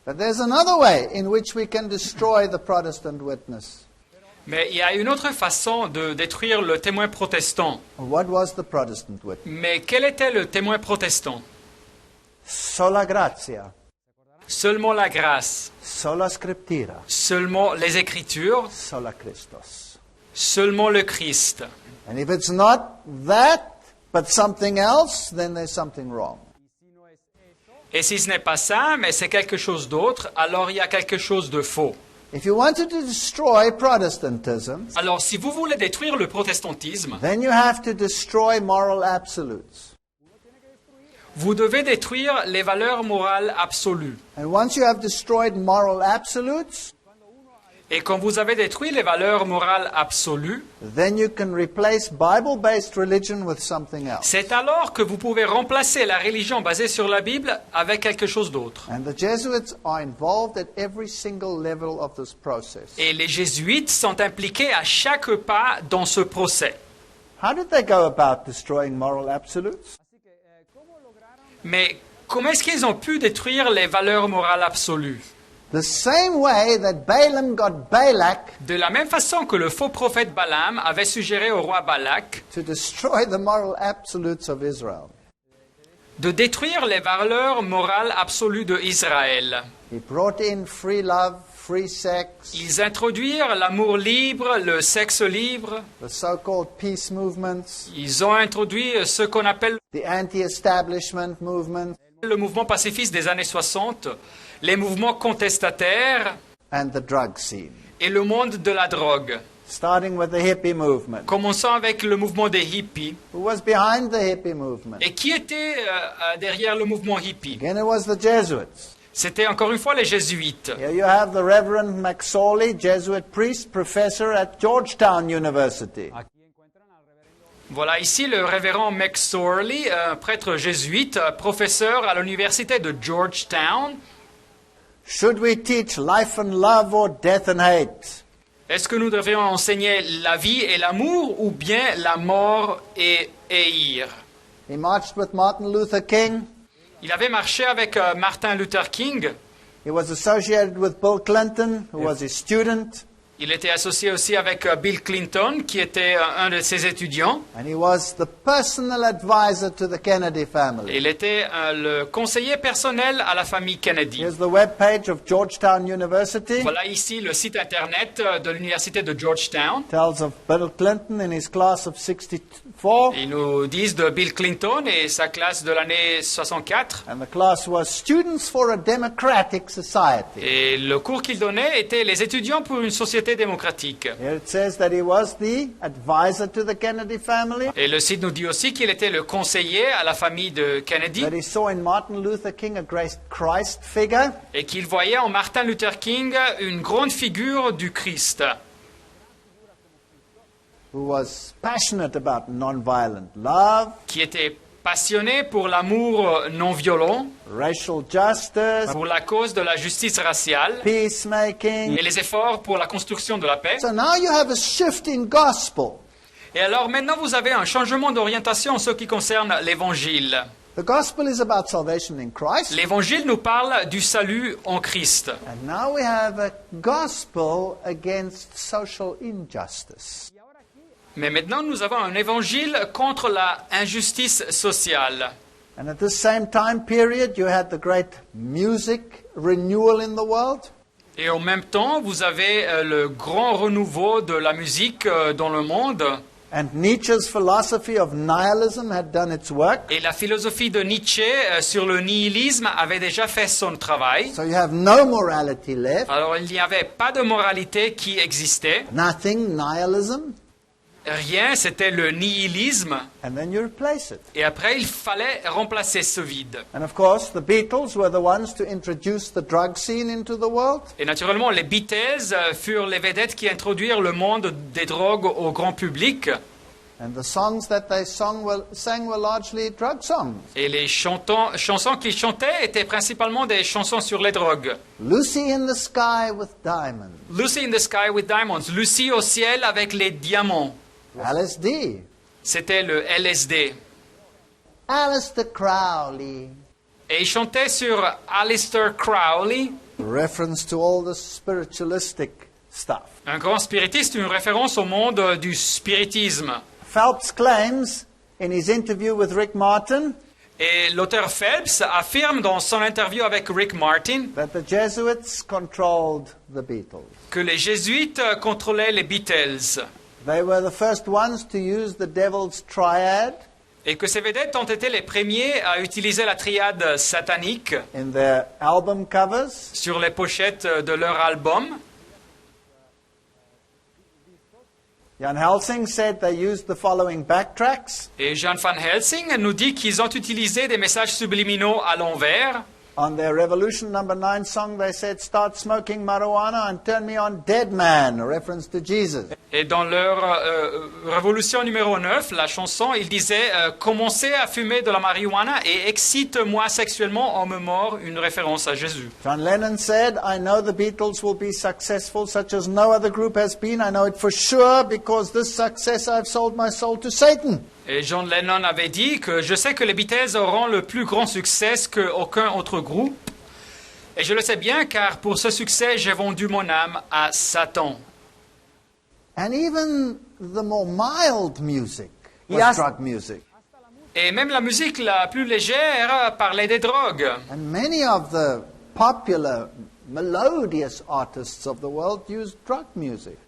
But there's another way in which we can destroy the Protestant witness. Mais il y a une autre façon de détruire le témoin protestant. What was the Protestant witness? Mais quel était le témoin protestant? Sola gratia, Seulement la grâce, sola scriptura, seulement les Écritures, sola Christos. seulement le Christ. And if it's not that, but something else, then there's something wrong. Et si ce n'est pas ça, mais c'est quelque chose d'autre, alors il y a quelque chose de faux. If you wanted to destroy Protestantism, Alors si vous voulez détruire le protestantisme, then you have to destroy moral absolutes. vous devez détruire les valeurs morales absolues. And once you have destroyed moral absolutes, Et quand vous avez détruit les valeurs morales absolues, then you can replace Bible-based religion with something else. c'est alors que vous pouvez remplacer la religion basée sur la Bible avec quelque chose d'autre. And the Jesuits are involved at every single level of this process. Et les jésuites sont impliqués à chaque pas dans ce procès. How did they go about destroying moral absolutes? Mais comment est-ce qu'ils ont pu détruire les valeurs morales absolues? The same way that Balaam got Balak De la même façon que le faux prophète Balaam avait suggéré au roi Balak to destroy the moral absolutes of Israel. de détruire les valeurs morales absolues de Israël. He brought in free love, free sex, Ils introduirent l'amour libre, le sexe libre. the so-called peace movements, Ils ont introduit ce qu'on appelle the anti-establishment movement, le mouvement pacifiste des années 60, les mouvements contestataires and the drug scene. et le monde de la drogue. Starting with the hippie movement. Commençons avec le mouvement des hippies. Who was behind the hippie movement? Et qui était derrière le mouvement hippie? Again, it was the Jesuits. C'était encore une fois les jésuites. Here you have the Reverend McSorley, Jesuit priest, professor at Georgetown University. Voilà ici le révérend McSorley, un prêtre jésuite, professeur à l'université de Georgetown. Should we teach life and love or death and hate? Est-ce que nous devrions enseigner la vie et l'amour ou bien la mort et haïr? He marched with Martin Luther King. Il avait marché avec Martin Luther King. He was associated with Bill Clinton, who was his student. Il était associé aussi avec Bill Clinton, qui était un de ses étudiants. And he was the personal advisor to the Kennedy family. Il était le conseiller personnel à la famille Kennedy. Here's the webpage of Georgetown University. Voilà ici le site internet de l'université de Georgetown. Tells of Bill Clinton in his class of 64. Ils nous disent de Bill Clinton et sa classe de l'année 64. And the class was Students for a Democratic Society. Et le cours qu'il donnait était les étudiants pour une société démocratique. Here it says that he was the advisor to the Kennedy family. Et le site nous dit aussi qu'il était le conseiller à la famille de Kennedy That he saw in Martin Luther King a great Christ figure. et qu'il voyait en Martin Luther King une grande figure du Christ Who was passionate about nonviolent love, qui était passionné pour l'amour non violent, racial justice, pour la cause de la justice raciale peacemaking. et les efforts pour la construction de la paix. So now you have a shift in gospel. Et alors maintenant vous avez un changement d'orientation en ce qui concerne l'Évangile. The gospel is about salvation in Christ. L'Évangile nous parle du salut en Christ. And now we have a gospel against social injustice. Mais maintenant nous avons un Évangile contre la injustice sociale. And at this same time period, you had the great music renewal in the world. Et en même temps, vous avez le grand renouveau de la musique dans le monde. And Nietzsche's philosophy of nihilism had done its work. Et la philosophie de Nietzsche sur le nihilisme avait déjà fait son travail. So you have no morality left. Alors il n'y avait pas de moralité qui existait. Nothing, nihilism. Rien, c'était le nihilisme. And then you replace it. Et après, il fallait remplacer ce vide. And of course, the Beatles were the ones to introduce the drug scene into the world. Et naturellement, les Beatles furent les vedettes qui introduirent le monde des drogues au grand public. And the songs that they sang were largely drug songs. Et les chansons qu'ils chantaient étaient principalement des chansons sur les drogues. Lucy in the Sky with Diamonds. Lucy in the Sky with Diamonds. Lucie au ciel avec les diamants. LSD. C'était le LSD. Aleister Crowley. Et ils chantaient sur Aleister Crowley. reference to all the spiritualistic stuff. Un grand spiritiste, une référence au monde du spiritisme. Phelps claims in his interview with Rick Martin Et l'auteur Phelps affirme dans son interview avec Rick Martin that the Jesuits controlled the Beatles. que les jésuites contrôlaient les Beatles They were the first ones to use the devil's triad et que ces vedettes ont été les premiers à utiliser la triade satanique in their album covers. sur les pochettes de leur album. Jan Helsing said they used the following backtracks. Et Jan van Helsing nous dit qu'ils ont utilisé des messages subliminaux à l'envers. On their Revolution number 9 song, they said, "Start smoking marijuana and turn me on, dead man," a reference to Jesus. Et dans leur Révolution numéro 9, la chanson, ils disaient commencez à fumer de la marijuana et excite-moi sexuellement en me mort, une référence à Jésus. John Lennon said, "I know the Beatles will be successful such as no other group has been. I know it for sure because this success I've sold my soul to Satan." Et John Lennon avait dit que je sais que les Beatles auront le plus grand succès qu'aucun autre groupe. Et je le sais bien car pour ce succès, j'ai vendu mon âme à Satan. And even the more mild music was Yes. drug music. Et même la musique la plus légère parlait des drogues. And many of the popular melodious artists of the world used drug music.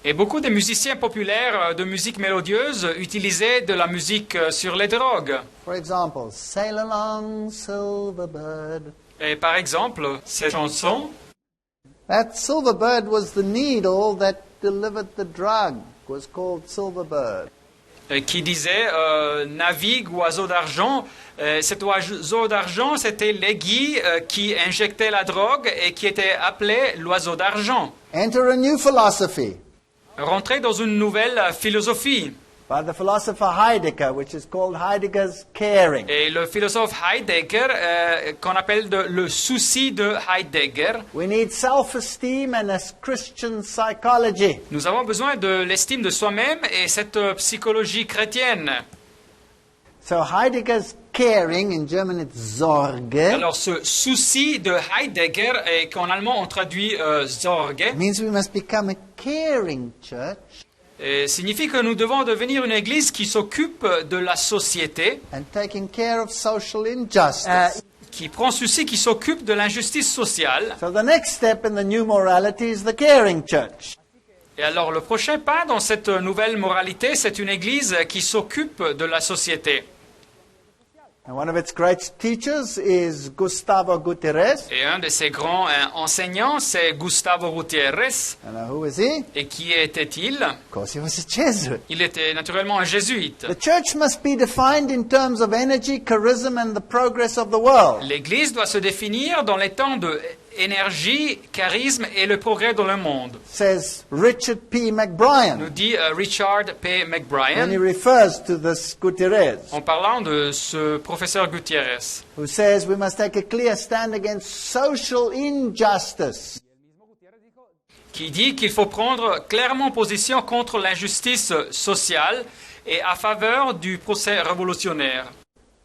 Et beaucoup de musiciens populaires de musique mélodieuse utilisaient de la musique sur les drogues. For example, "Sail Along, Silver Bird." Et par exemple, cette chanson, That silver bird was the needle that delivered the drug, was called Silver Bird. qui disait navigue oiseau d'argent. Cet oiseau d'argent, c'était l'aiguille qui injectait la drogue et qui était appelé l'oiseau d'argent. Enter a new philosophy Rentrer dans une nouvelle philosophie. by the philosopher Heidegger, which is called Heidegger's caring. Et le philosophe Heidegger, qu'on appelle le souci de Heidegger, We need self-esteem and a Christian psychology. nous avons besoin de l'estime de soi-même et cette psychologie chrétienne. So Heidegger's caring, in German it's Sorge, Alors ce souci de Heidegger, et qu'en allemand on traduit Sorge, means we must become a caring church signifie que nous devons devenir une église qui s'occupe de la société, and taking care of social injustice. qui prend souci, qui s'occupe de l'injustice sociale. So the next step in the new morality is the caring church. Et alors le prochain pas dans cette nouvelle moralité, c'est une église qui s'occupe de la société. And one of its great teachers is Gustavo Gutierrez. Et un de ses grands enseignants, c'est Gustavo Gutiérrez. And who is he? Et qui était-il? Of course, he was a Jesuit. Il était naturellement un jésuite. The church must be defined in terms of energy, charisma, and the progress of the world. L'église doit se définir dans les temps de énergie, charisme et le progrès dans le monde, Says Richard P. McBrien nous dit Richard P. when he McBrien refers to this Gutierrez, en parlant de ce professeur Gutiérrez, who says we must take a clear stand against social injustice. qui dit qu'il faut prendre clairement position contre l'injustice sociale et à faveur du procès révolutionnaire.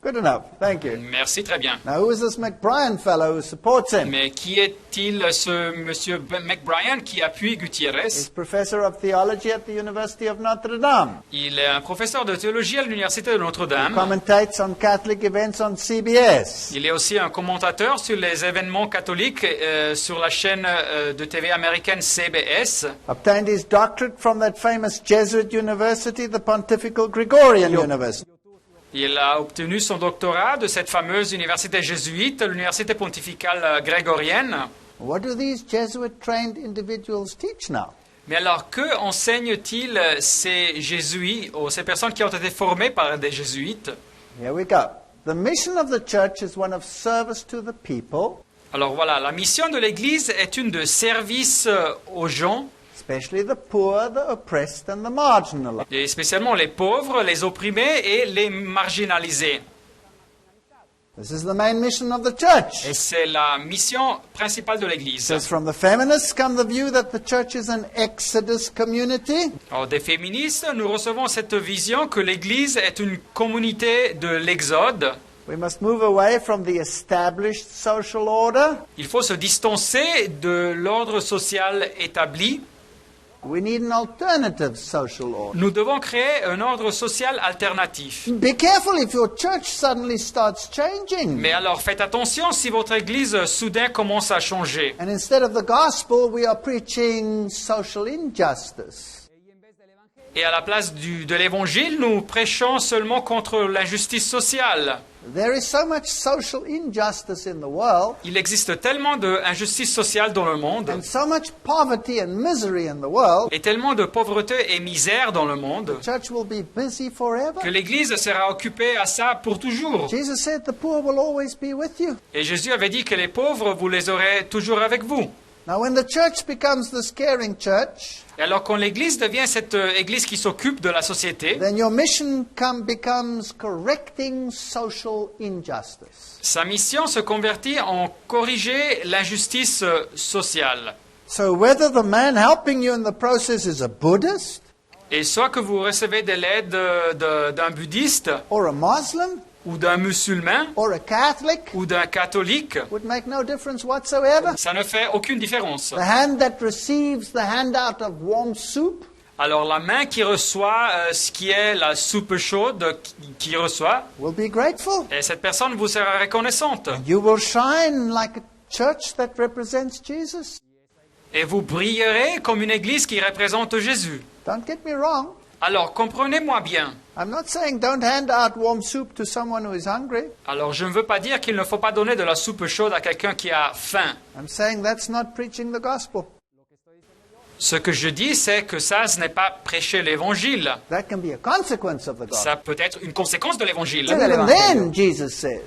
Good enough. Thank you. Merci, très bien. Now, who is this McBrien fellow who supports him? Mais qui est-il ce monsieur McBrien qui appuie Gutiérrez? He's professor of theology at the University of Notre Dame. Il est un professeur de théologie à l'université de Notre-Dame. Commentates on Catholic events on CBS. Il est aussi un commentateur sur les événements catholiques sur la chaîne de TV américaine CBS. Obtained his doctorate from that famous Jesuit university, the Pontifical Gregorian University. Il a obtenu son doctorat de cette fameuse université jésuite, l'université pontificale grégorienne. What do these Jesuit-trained individuals teach now? Mais alors, que enseignent-ils ces jésuites, ou ces personnes qui ont été formées par des jésuites? Here we go. The mission of the church is one of service to the people, Alors voilà, la mission de l'Église est une de service aux gens, especially the poor, the oppressed, and the marginalized. et spécialement les pauvres, les opprimés et les marginalisés. This is the main mission of the church. Et c'est la mission principale de It l'Église. says from the feminists come the view that the church is an exodus community. Alors, des féministes, nous recevons cette vision que l'Église est une communauté de l'Exode. We must move away from the established social order. Il faut se distancer de l'ordre social établi. We need an alternative social order. Nous devons créer un ordre social alternatif. Be careful if your church suddenly starts changing. Mais alors faites attention si votre église soudain commence à changer. And instead of the gospel, we are preaching social injustice. Et à la place de l'évangile, nous prêchons seulement contre l'injustice sociale. There is so much social injustice in the world, Il existe tellement d'injustice sociale dans le monde and so much poverty and misery in the world, et tellement de pauvreté et misère dans le monde the church will be busy forever. que l'Église sera occupée à ça pour toujours. Jesus said the poor will always be with you. Et Jésus avait dit que les pauvres, vous les aurez toujours avec vous. Now, when the church becomes this caring church, Et alors quand l'Église devient cette Église qui s'occupe de la société, then your mission becomes correcting social injustice. sa mission se convertit en corriger l'injustice sociale. So whether the man helping you in the process is a Buddhist Et soit que vous recevez de l'aide d'un bouddhiste or a Muslim ou d'un musulman or a Catholic ou d'un catholique, would make no difference whatsoever. ça ne fait aucune différence. The hand that receives the handout of warm soup Alors la main qui reçoit ce qui est la soupe chaude qui reçoit, will be grateful. et cette personne vous sera reconnaissante. You will shine like a church that represents Jesus. Et vous brillerez comme une église qui représente Jésus. Don't get me wrong. Alors comprenez-moi bien. I'm not saying don't hand out warm soup to someone who is hungry. Alors je ne veux pas dire qu'il ne faut pas donner de la soupe chaude à quelqu'un qui a faim. I'm saying that's not preaching the gospel. Ce que je dis, c'est que ça, ce n'est pas prêcher l'évangile. That can be a consequence of the gospel. Ça peut être une conséquence de l'évangile. And then Jesus says,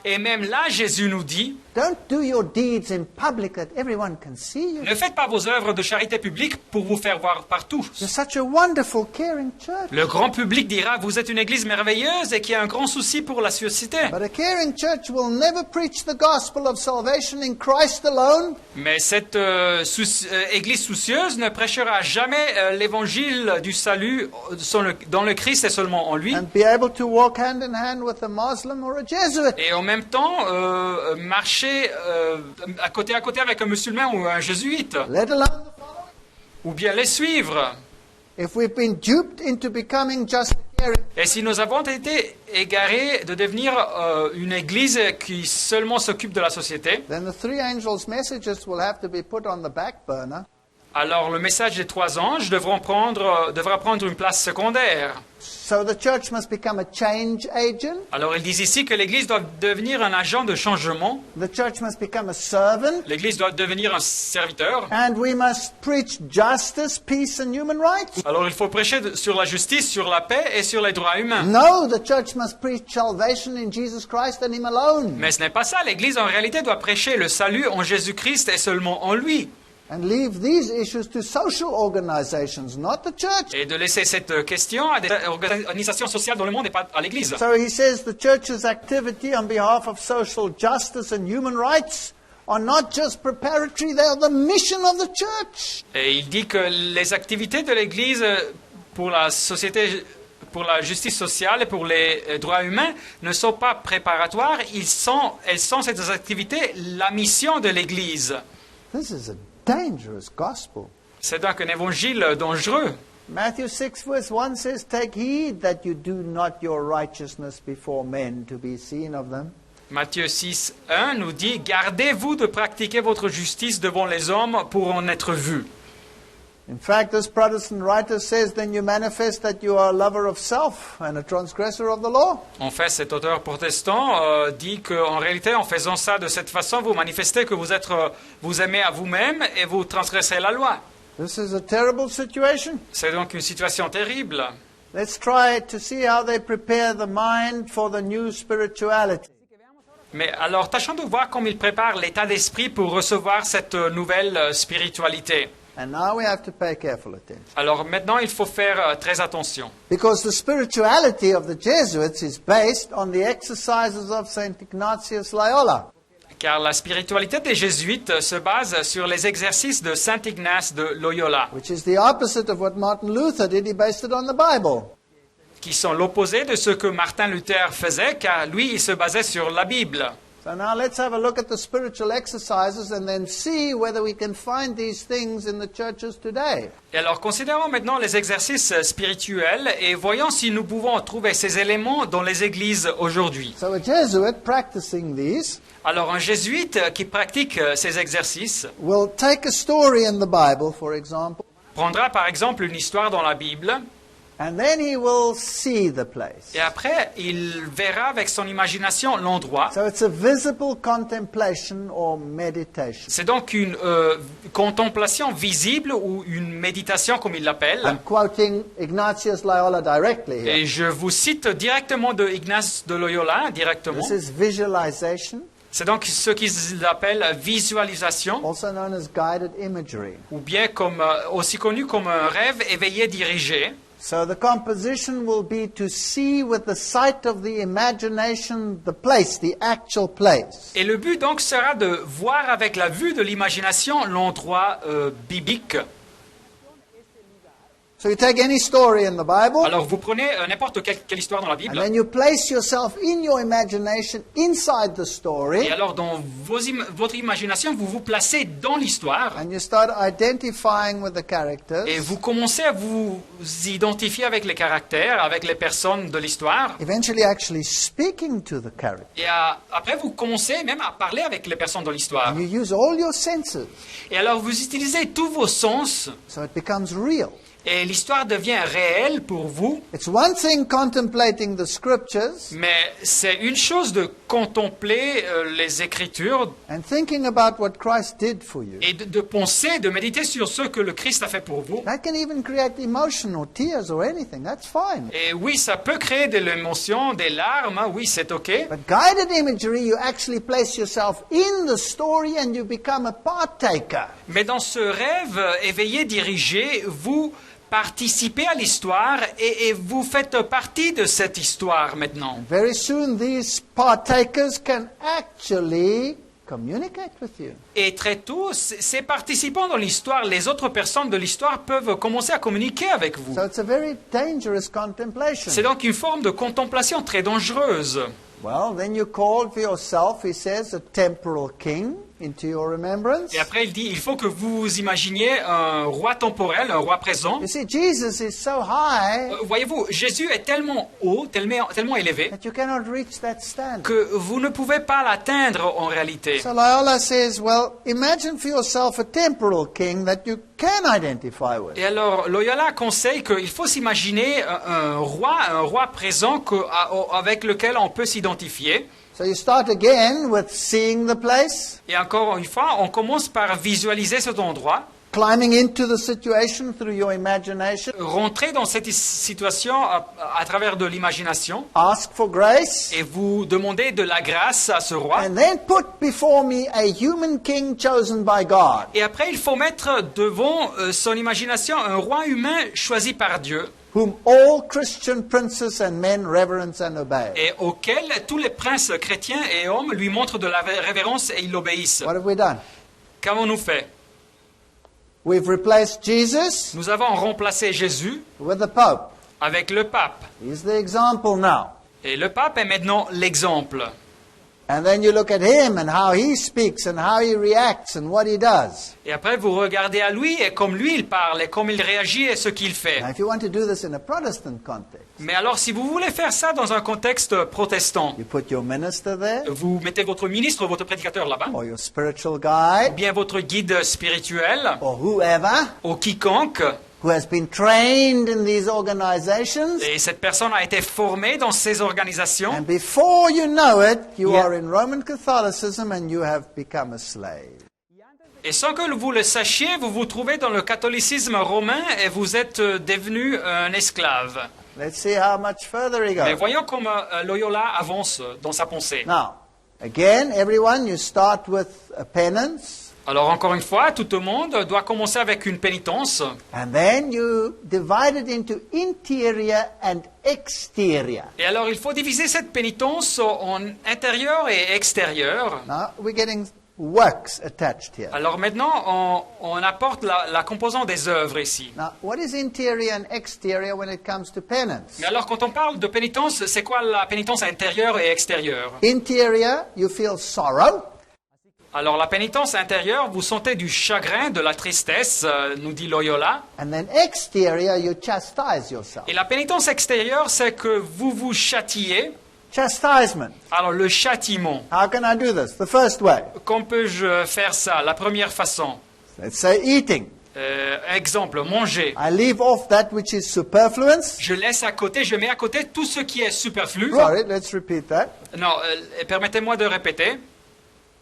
Et même là, Jésus nous dit, don't do your deeds in public that everyone can see you. ne faites pas vos œuvres de charité publique pour vous faire voir partout. You're such a wonderful, caring church. Le grand public dira, vous êtes une église merveilleuse et qui a un grand souci pour la société. But a caring church will never preach the gospel of salvation in Christ alone. Mais cette église soucieuse ne prêchera jamais l'évangile du salut dans le Christ et seulement en lui. And be able to walk hand in hand with a Muslim or a Jesuit. Et en même temps, marcher à côté avec un musulman ou un jésuite. Let alone the following. Ou bien les suivre. If we've been duped into becoming just caring, Et si nous avons été égarés de devenir une église qui seulement s'occupe de la société, then the three angels' messages will have to be put on the back burner. alors le message des trois anges devra prendre une place secondaire. So the church must become a change agent. Alors ils disent ici que l'Église doit devenir un agent de changement, The church must become a servant. l'Église doit devenir un serviteur. And we must preach justice, peace, and human rights. Alors il faut prêcher sur la justice, sur la paix et sur les droits humains. No, the church must preach salvation in Jesus Christ and Him alone. Mais ce n'est pas ça, l'Église en réalité doit prêcher le salut en Jésus-Christ et seulement en lui. And leave these issues to social organizations, not the church. Et de laisser cette question à des organisations sociales dans le monde et pas à l'Église. So he says the church's activity on behalf of social justice and human rights are not just preparatory, they are the mission of the church. Et il dit que les activités de l'Église pour la société, pour la justice sociale et pour les droits humains ne sont pas préparatoires, elles sont ces activités la mission de l'Église. This is a dangerous gospel. C'est donc un évangile dangereux. Matthew 6 verse 1 says, take heed that you do not your righteousness before men to be seen of them. Matthieu 6, 1 nous dit « Gardez-vous de pratiquer votre justice devant les hommes pour en être vus. » In fact, this Protestant writer says, then you manifest that you are a lover of self and a transgressor of the law. En fait, cet auteur protestant dit qu'en réalité, en faisant ça de cette façon, vous manifestez que vous aimez à vous-même et vous transgressez la loi. This is a terrible situation. C'est donc une situation terrible. Let's try to see how they prepare the mind for the new spirituality. Mais alors, tâchons de voir comment il prépare l'état d'esprit pour recevoir cette nouvelle spiritualité. And now we have to pay careful attention. Alors maintenant, il faut faire très attention. Because the spirituality of the Jesuits is based on the exercises of St. Ignatius Loyola. Car la spiritualité des jésuites se base sur les exercices de Saint Ignace de Loyola. Which is the opposite of what Martin Luther did. He based it on the Bible. qui sont l'opposé de ce que Martin Luther faisait, car lui, il se basait sur la Bible. So now let's have a look at the spiritual exercises and then see whether we can find these things in the churches today. Et alors, considérons maintenant les exercices spirituels et voyons si nous pouvons trouver ces éléments dans les églises aujourd'hui. So a Jesuit practicing these Alors, un jésuite qui pratique ces exercices will take a story in the Bible, for example, prendra par exemple une histoire dans la Bible and then he will see the place. et après, il verra avec son imagination l'endroit. So it's a visible contemplation or meditation. C'est donc une contemplation visible ou une méditation comme il l'appelle. I'm quoting Ignatius Loyola directly here. Et je vous cite directement de Ignace de Loyola, directement. This is visualization, C'est donc ce qu'ils appellent visualisation, also known as guided imagery. ou bien comme, aussi connu comme un rêve éveillé dirigé. So the composition will be to see with the sight of the imagination the place, the actual place. Et le but donc sera de voir avec la vue de l'imagination l'endroit biblique. So you take any story in the Bible, Alors vous prenez n'importe quelle histoire dans la and Bible, then you place yourself in your imagination inside the story, et alors dans votre imagination, vous vous placez dans l'histoire, and you start identifying with the characters. et vous commencez à vous identifier avec les caractères, avec les personnes de l'histoire. Eventually actually speaking to the character. Et après, vous commencez même à parler avec les personnes de l'histoire. And you use all your senses, Et alors, vous utilisez tous vos sens, so it becomes real. et l'histoire devient réelle pour vous. It's one thing contemplating the scriptures Mais c'est une chose de contempler les Écritures and thinking about what Christ did for you. et de penser, de méditer sur ce que le Christ a fait pour vous. That can even create emotion or tears or anything. That's fine. Et oui, ça peut créer de l'émotion, des larmes, hein, oui, c'est OK. But guided imagery, you actually place yourself in the story and you become a partaker. Mais dans ce rêve éveillé, dirigé, vous participez à l'histoire et vous faites partie de cette histoire maintenant. Very soon, these partakers can actually communicate with you. Et très tôt, ces participants dans l'histoire, les autres personnes de l'histoire peuvent commencer à communiquer avec vous. So it's a very dangerous contemplation. C'est donc une forme de contemplation très dangereuse. Well, then you called for yourself, he says, a temporal king into your remembrance. Et après, il dit, il faut que vous imaginiez un roi temporel, un roi présent. You see, Jesus is so high Voyez-vous, Jésus est tellement haut, tellement élevé, that you cannot reach that standard. que vous ne pouvez pas l'atteindre en réalité. So Loyola says, well, imagine for yourself a temporal king that you can identify with. Et alors, Loyola conseille qu'il faut s'imaginer un roi présent avec lequel on peut s'identifier. So you start again with seeing the place, Et encore une fois, on commence par visualiser cet endroit, climbing into the situation through your imagination, rentrer dans cette situation à travers de l'imagination, ask for grace, et vous demandez de la grâce à ce roi. and then put before me a human king chosen by God. Et après, il faut mettre devant son imagination un roi humain choisi par Dieu, Whom all Christian princes and men reverence and obey. et auquel tous les princes chrétiens et hommes lui montrent de la révérence et ils l'obéissent. What have we done? Qu'avons-nous fait? We've replaced Jesus Nous avons remplacé Jésus with the Pope. avec le pape. He's the example now. Et le pape est maintenant l'exemple. And then you look at him and how he speaks and how he reacts and what he does. Et après, vous regardez à lui et comme lui il parle et comme il réagit et ce qu'il fait. Now, if you want to do this in a Protestant context, Mais alors, si vous voulez faire ça dans un contexte protestant, you put your minister there, vous mettez votre ministre, votre prédicateur là-bas, or your spiritual guide, ou bien votre guide spirituel, or whoever ou quiconque, who has been trained in these organizations, et cette personne a été formée dans ces organisations, and before you know it, you Yeah. are in Roman Catholicism and you have become a slave. et sans que vous le sachiez, vous vous trouvez dans le catholicisme romain et vous êtes devenu un esclave. Let's see how much further he Mais goes. voyons comment Loyola avance dans sa pensée. Now, again, everyone, you start with a penance, Alors encore une fois, tout le monde doit commencer avec une pénitence. and then you divide it into interior and exterior. Et alors il faut diviser cette pénitence en intérieur et extérieur. Now, we're getting works attached here. Alors maintenant, on apporte la composante des œuvres ici. Now, what is interior and exterior when it comes to penance? Mais alors, quand on parle de pénitence, c'est quoi la pénitence intérieure et extérieure? Interior, you feel sorrow. Alors, la pénitence intérieure, vous sentez du chagrin, de la tristesse, nous dit Loyola. And then exterior, you chastise yourself. Et la pénitence extérieure, c'est que vous vous châtiez. Chastisement. Alors, le châtiment. How can I do this? The first way. Comment peux-je faire ça? La première façon. Let's say eating. Exemple, manger. I leave off that which is superfluous. Je laisse à côté, je mets à côté tout ce qui est superflu. Sorry, let's repeat that. Non, permettez-moi de répéter.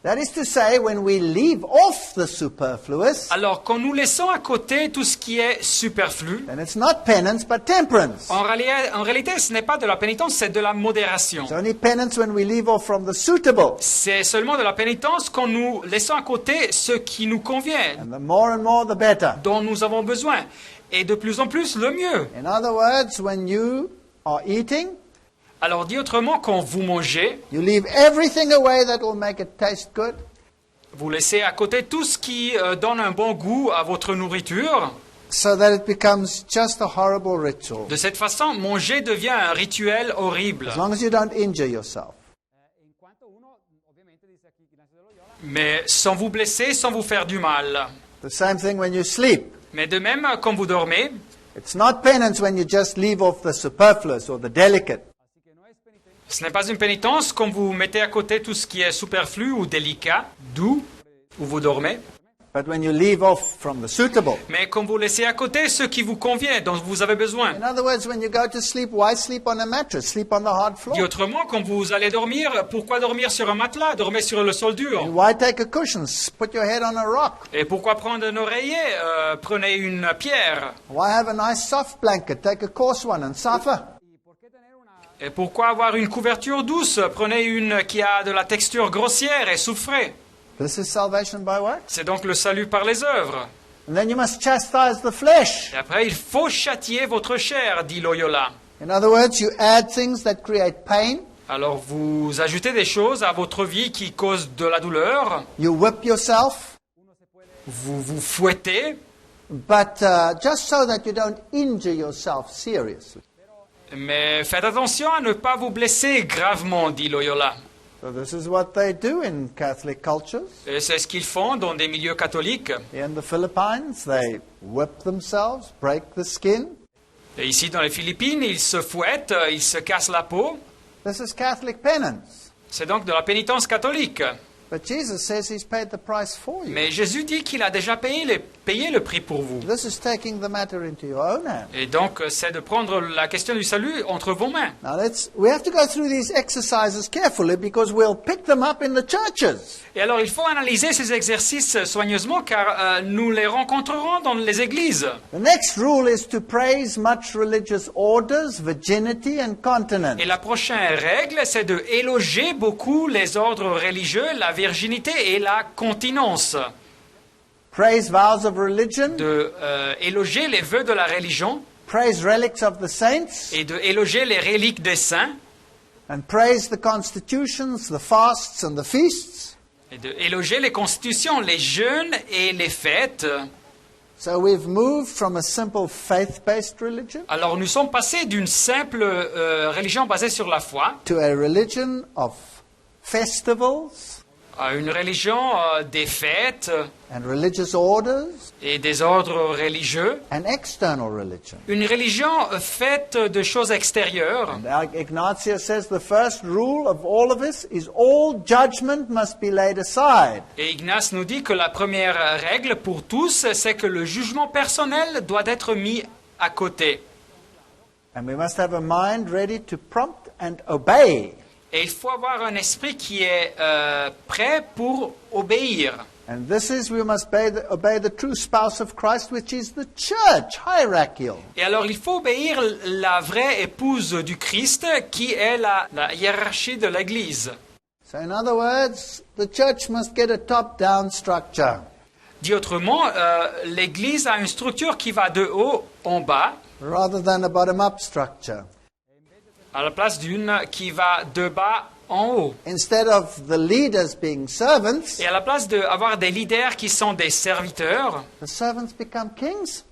That is to say, when we leave off the superfluous, Alors, quand nous laissons à côté tout ce qui est superflu, then it's not penance but temperance. en réalité, ce n'est pas de la pénitence, c'est de la modération. It's only penance when we leave off from the suitable. C'est seulement de la pénitence quand nous laissons à côté ce qui nous convient, And the more, the better. dont nous avons besoin. Et de plus en plus, le mieux. In other words, when you are eating, Alors, dit autrement, quand vous mangez, you leave everything away that will make it taste good. vous laissez à côté tout ce qui donne un bon goût à votre nourriture. So that it becomes just a horrible ritual. De cette façon, manger devient un rituel horrible. As long as you don't injure yourself. Mais sans vous blesser, sans vous faire du mal. The same thing when you sleep. Mais de même, quand vous dormez, It's not penance when you just leave off the superfluous or the delicate. ce n'est pas une pénitence quand vous mettez à côté tout ce qui est superflu ou délicat, doux, où vous dormez. But when you leave off from the suitable. Mais quand vous laissez à côté ce qui vous convient, dont vous avez besoin. In other words, when you go to sleep, why sleep on a mattress? Sleep on the hard Dit floor. autrement, quand vous allez dormir, pourquoi dormir sur un matelas? Dormez sur le sol dur. And why take a cushion? Put your head on a rock. Et pourquoi prendre un oreiller? Prenez une pierre. Why have a nice soft blanket? Take a coarse one and suffer. Et pourquoi avoir une couverture douce? Prenez une qui a de la texture grossière et souffrez. This is salvation by works. C'est donc le salut par les œuvres. And then you must chastise the flesh. Et après, il faut châtier votre chair, dit Loyola. In other words, you add things that create pain. Alors vous ajoutez des choses à votre vie qui causent de la douleur. You whip yourself. Vous vous fouettez. But just so that you don't injure yourself seriously. Mais faites attention à ne pas vous blesser gravement, dit Loyola. So this is what they do in Catholic cultures. Et c'est ce qu'ils font dans des milieux catholiques. Here in the Philippines, they whip themselves, break the skin. Et ici, dans les Philippines, ils se fouettent, ils se cassent la peau. This is Catholic penance. C'est donc de la pénitence catholique. But Jesus says he's paid the price for you. Mais Jésus dit qu'il a déjà payé le prix pour vous. This is taking the matter into your own hands. Et donc, c'est de prendre la question du salut entre vos mains. Now we have to go through these exercises carefully because we'll pick them up in the churches. Et alors, il faut analyser ces exercices soigneusement car nous les rencontrerons dans les églises. The next rule is to praise much religious orders, virginity and continence. Et la prochaine règle, c'est de éloger beaucoup les ordres religieux, la virginité et la continence. Praise vows of religion. De éloger les vœux de la religion. Praise relics of the saints. Et de éloger les reliques des saints. And praise the constitutions, the fasts and the feasts. Et de éloger les constitutions, les jeûnes et les fêtes. So we've moved from a simple faith-based religion Alors nous sommes passés d'une simple religion basée sur la foi to a religion of festivals à une religion des fêtes and religious orders et des ordres religieux. and external religion. Une religion faite de choses extérieures. And Ignatius says the first rule of all of this is all judgment must be laid aside. Et Ignace nous dit que la première règle pour tous, c'est que le jugement personnel doit être mis à côté. And we must have a mind ready to prompt and obey. Et il faut avoir un esprit qui est prêt pour obéir. And this is, we must obey the true spouse of Christ, which is the church, hierarchical. Et alors il faut obéir la vraie épouse du Christ, qui est la hiérarchie de l'Église. So in other words, the church must get a top-down structure. Dit autrement, l'Église a une structure qui va de haut en bas, rather than a bottom-up structure. à la place d'une qui va de bas en haut. Instead of the leaders being servants, Et à la place d'avoir des leaders qui sont des serviteurs, the servants become kings.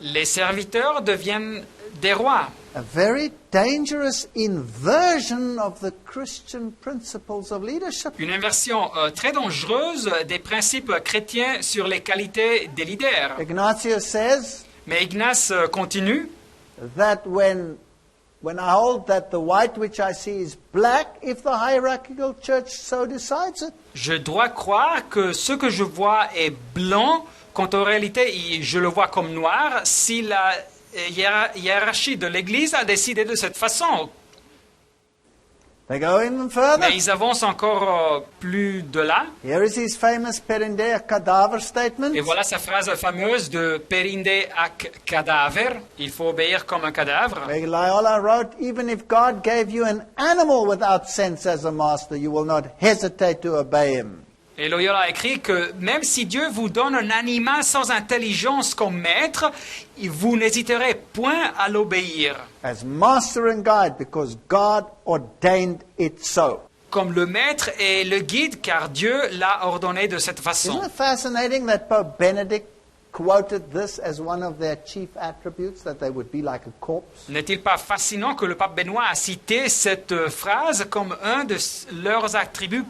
les serviteurs deviennent des rois. A very dangerous inversion of the Christian principles of leadership. Une inversion très dangereuse des principes chrétiens sur les qualités des leaders. Ignatius says Mais Ignace continue. that when I hold that the white which I see is black, if the hierarchical church so decides it. Je dois croire que ce que je vois est blanc, quand en réalité je le vois comme noir, si la hiérarchie de l'Église a décidé de cette façon. They go even further. Mais ils avancent encore plus de là. Here is his famous Perinde cadaver statement. Et voilà sa phrase fameuse de Perinde ac cadaver. Il faut obéir comme un cadavre. Where Loyola wrote, even if God gave you an animal without sense as a master, you will not hesitate to obey him. Et Loyola a écrit que même si Dieu vous donne un animal sans intelligence comme maître, vous n'hésiterez point à l'obéir. As master and guide, because God ordained it so. Comme le maître et le guide, car Dieu l'a ordonné de cette façon. Isn't it fascinating that Pope Benedict quoted this as one of their chief attributes, that they would be like a corpse? N'est-il pas fascinant que le pape Benoît a cité cette phrase comme un de leurs attributs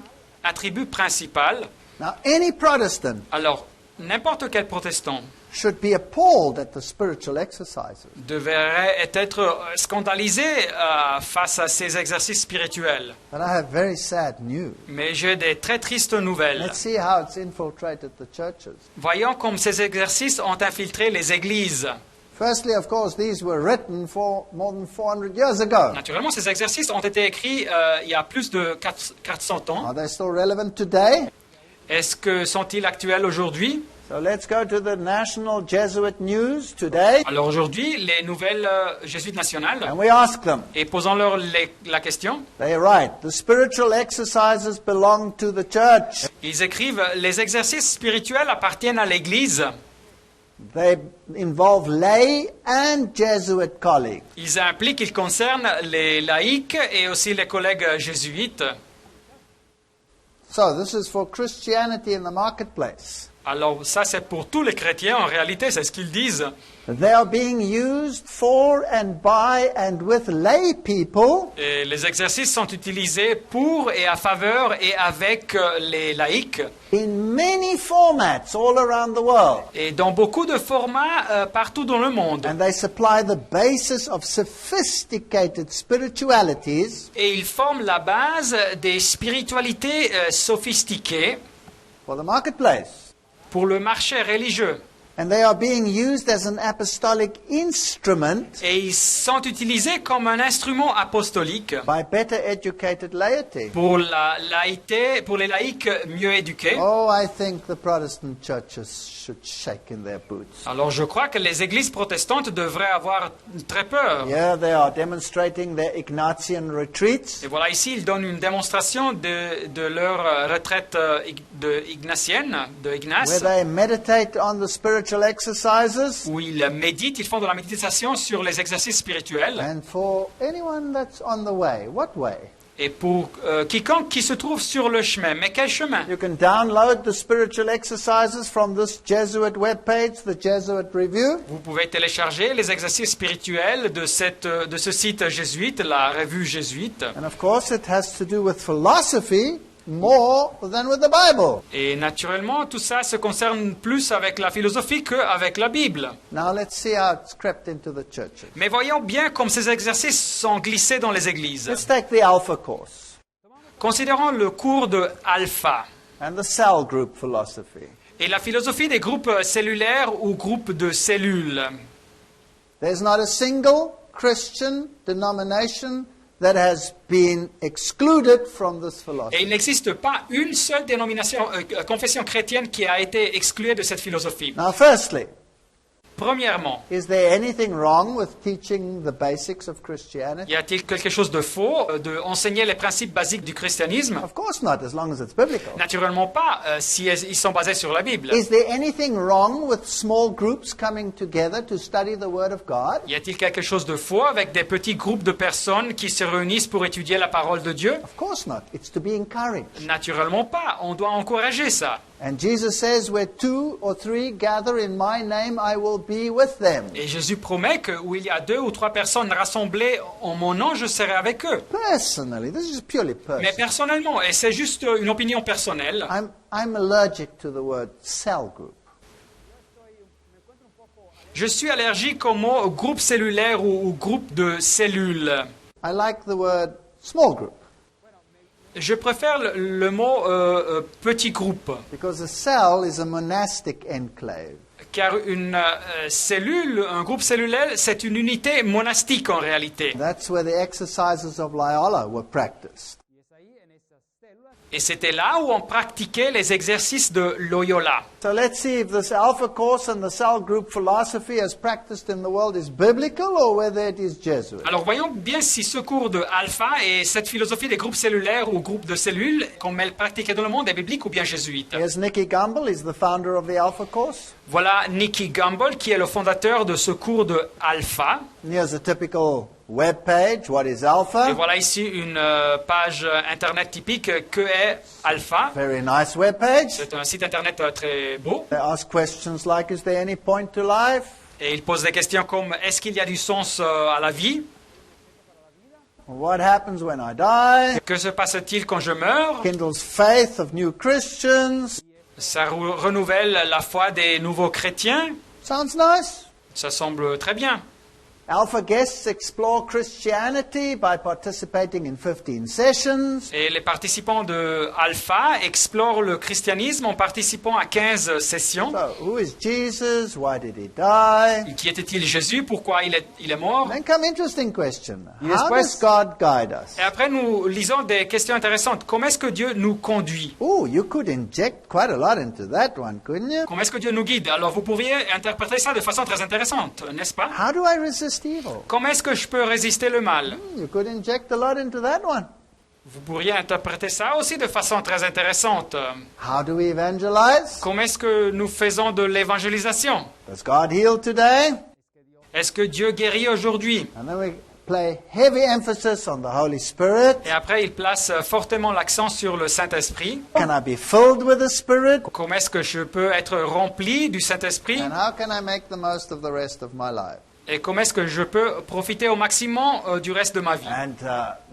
principaux? Now, any Protestant Alors, n'importe quel protestant should be appalled at the spiritual exercises. devrait être scandalisé face à ces exercices spirituels. But I have very sad news. Mais j'ai des très tristes nouvelles. Let's see how it's infiltrated the churches. Voyons comme ces exercices ont infiltré les églises. Firstly, of course, these were written for more than 400 years ago. Naturellement, ces exercices ont été écrits il y a plus de 400 ans. Are they still relevant today? Est-ce que sont-ils actuels aujourd'hui? So let's go to the National Jesuit News today, Alors aujourd'hui, les nouvelles jésuites nationales, and we ask them. et posons-leur la question, They write, the spiritual exercises belong to the church. ils écrivent « Les exercices spirituels appartiennent à l'Église. They involve lay and Jesuit colleagues. Ils impliquent, ils concernent les laïcs et aussi les collègues jésuites. So this is for Christianity in the marketplace. Alors ça, c'est pour tous les chrétiens, en réalité, c'est ce qu'ils disent. They are being used for and by and with lay people Et les exercices sont utilisés pour et à faveur et avec les laïcs. in many formats all around the world. Et dans beaucoup de formats partout dans le monde. And they supply the basis of sophisticated spiritualities Et ils forment la base des spiritualités sophistiquées for the marketplace. pour le marché religieux. And they are being used as an apostolic instrument Et ils sont utilisés comme un instrument apostolique by better educated laity. pour la laïcité, pour les laïcs mieux éduqués. Oh, I think the Protestant churches should shake in their boots. Alors je crois que les églises protestantes devraient avoir très peur. Here they are demonstrating their Ignatian retreats. Et voilà, ici, ils donnent une démonstration de leur retraite ignatienne, de Where Ignace, they meditate on the spiritual exercises. où ils méditent, ils font de la méditation sur les exercices spirituels. And for anyone that's on the way, what way? Et pour quiconque qui se trouve sur le chemin, mais quel chemin? You can download the spiritual exercises from this Jesuit webpage, the Jesuit Review. Vous pouvez télécharger les exercices spirituels de ce site jésuite, la revue jésuite. And of course, it has to do with philosophy more than with the Bible. Et naturellement, tout ça se concerne plus avec la philosophie qu'avec la Bible. Now let's see how it's crept into the churches. Mais voyons bien comme ces exercices sont glissés dans les églises. Let's take the Alpha course Considérons le cours de Alpha and the cell group philosophy. et la philosophie des groupes cellulaires ou groupes de cellules. There's not a single Christian denomination that has been excluded from this Et philosophy. il n'existe pas une seule dénomination, confession chrétienne qui a été exclue de cette philosophie. Now, firstly, Premièrement, Is there anything wrong with teaching the basics of Christianity? y a-t-il quelque chose de faux d'enseigner les principes basiques du christianisme? Of course not, as long as it's biblical. Naturellement pas, si ils sont basés sur la Bible. Is there anything wrong with small groups coming together to study the Word of God? Y a-t-il quelque chose de faux avec des petits groupes de personnes qui se réunissent pour étudier la parole de Dieu? Of course not. It's to be encouraged. Naturellement pas, on doit encourager ça. And Jesus says, where 2 or 3 gather in my name, I will be with them. Et Jésus promet que où il y a 2 ou 3 personnes rassemblées en mon nom, je serai avec eux. Personally, this is purely Mais personal. personnellement, et c'est juste une opinion personnelle, I'm allergic to the word cell group. je suis allergique au mot groupe cellulaire ou groupe de cellules. I like the word small group Je préfère le mot petit groupe, because a cell is a monastic enclave. car une cellule, un groupe cellulaire, c'est une unité monastique en réalité. That's where the exercises of Loyola were practiced. Et c'était là où on pratiquait les exercices de Loyola. So let's see if this Alpha Course and the cell group philosophy as practiced in the world is biblical or whether it is Jesuit. Alors voyons bien si ce cours de alpha et cette philosophie des groupes cellulaires ou groupes de cellules, comme elle pratiquait dans le monde, est biblique ou bien jésuite. Here's Nicky Gumbel, he's the founder of the Alpha Course. Voilà Nicky Gumbel qui est le fondateur de ce cours de alpha. And here's a typical web page. What is Et Alpha? voilà ici une page internet typique que est alpha. Very nice web page. C'est un site internet très beau. They ask questions like, is there any point to life? Et il pose des questions comme est-ce qu'il y a du sens à la vie? What happens when I die? Que se passe-t-il quand je meurs? Kindles faith of new Christians. Ça renouvelle la foi des nouveaux chrétiens. Sounds nice. Ça semble très bien. Alpha guests explore Christianity by participating in 15 sessions. Et les participants de Alpha explorent le christianisme en participant à 15 sessions. So, who is Jesus? Why did he die? Qui était-il Jésus? Pourquoi il est mort? Then come interesting question. Y How después- does God guide us? Et après, nous lisons des questions intéressantes. Comment est-ce que Dieu nous conduit? Oh, you could inject quite a lot into that one, couldn't you? Comment est-ce que Dieu nous guide? Alors, vous pourriez interpréter ça de façon très intéressante, n'est-ce pas? How do I resist evil? Comment est-ce que je peux résister le mal? You could inject a lot into that one. Vous pourriez interpréter ça aussi de façon très intéressante. How do we evangelize? Comment est-ce que nous faisons de l'évangélisation? Does God heal today? Est-ce que Dieu guérit aujourd'hui? And then we play heavy emphasis on the Holy Spirit. Et après, il place fortement l'accent sur le Saint-Esprit. Can I be filled with the Spirit? Comment est-ce que je peux être rempli du Saint-Esprit? And how can I make the most of the rest of my life? Et comment est-ce que je peux profiter au maximum du reste de ma vie? And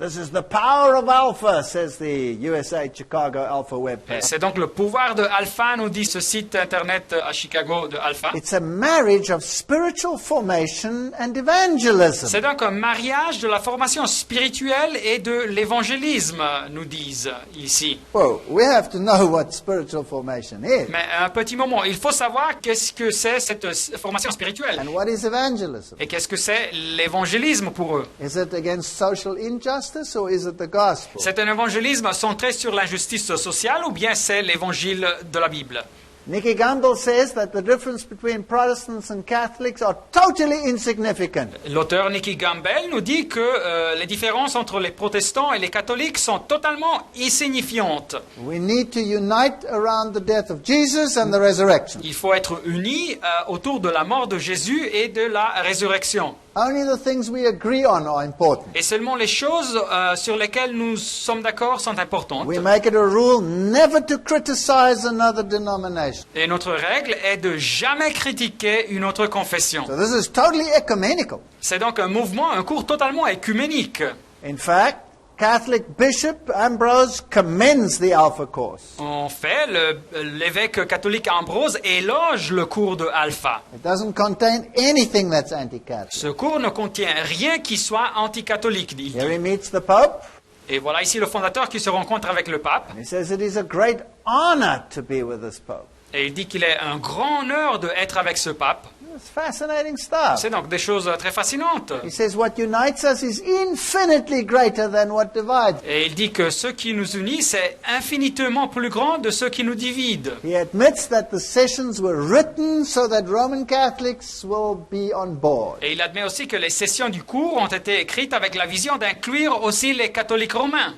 this is the power of Alpha, says the USA Chicago Alpha web Et page. c'est donc le pouvoir de Alpha, nous dit ce site internet à Chicago de Alpha. It's a marriage of spiritual formation and evangelism. C'est donc un mariage de la formation spirituelle et de l'évangélisme, nous disent ici. Well, we have to know what spiritual formation is. Mais un petit moment, il faut savoir qu'est-ce que c'est cette formation spirituelle. And what is evangelism? Et qu'est-ce que c'est l'évangélisme pour eux? Is it against social injustice or is it the gospel? C'est un évangélisme centré sur l'injustice sociale ou bien c'est l'évangile de la Bible? Nicky Gumbel says that the difference between Protestants and Catholics are totally insignificant. L'auteur Nicky Gumbel nous dit que les différences entre les protestants et les catholiques sont totalement insignifiantes. We need to unite around the death of Jesus and the resurrection. Il faut être unis autour de la mort de Jésus et de la résurrection. Only the things we agree on are important. Et seulement les choses sur lesquelles nous sommes d'accord sont importantes. We make it a rule never to criticize another denomination. Et notre règle est de jamais critiquer une autre confession. So this is totally ecumenical. C'est donc un mouvement, un cours totalement écuménique. In fact, Catholic Bishop Ambrose commends the Alpha Course. En fait, l'évêque catholique Ambrose éloge le cours de Alpha. It doesn't contain anything that's anti-Catholic. Ce cours ne contient rien qui soit anticatholique, dit. Here he meets the Pope, Et voilà ici le fondateur qui se rencontre avec le pape. and he says it is a great honor to be with this Pope. Et il dit qu'il est un grand honneur d'être avec ce pape. It's fascinating stuff. C'est donc des choses très fascinantes. He says what unites us is infinitely greater than what divides. Et il dit que ce qui nous unit, c'est infiniment plus grand de ce qui nous divide. He admits that the sessions were written so that Roman Catholics will be on board. Et il admet aussi que les sessions du cours ont été écrites avec la vision d'inclure aussi les catholiques romains.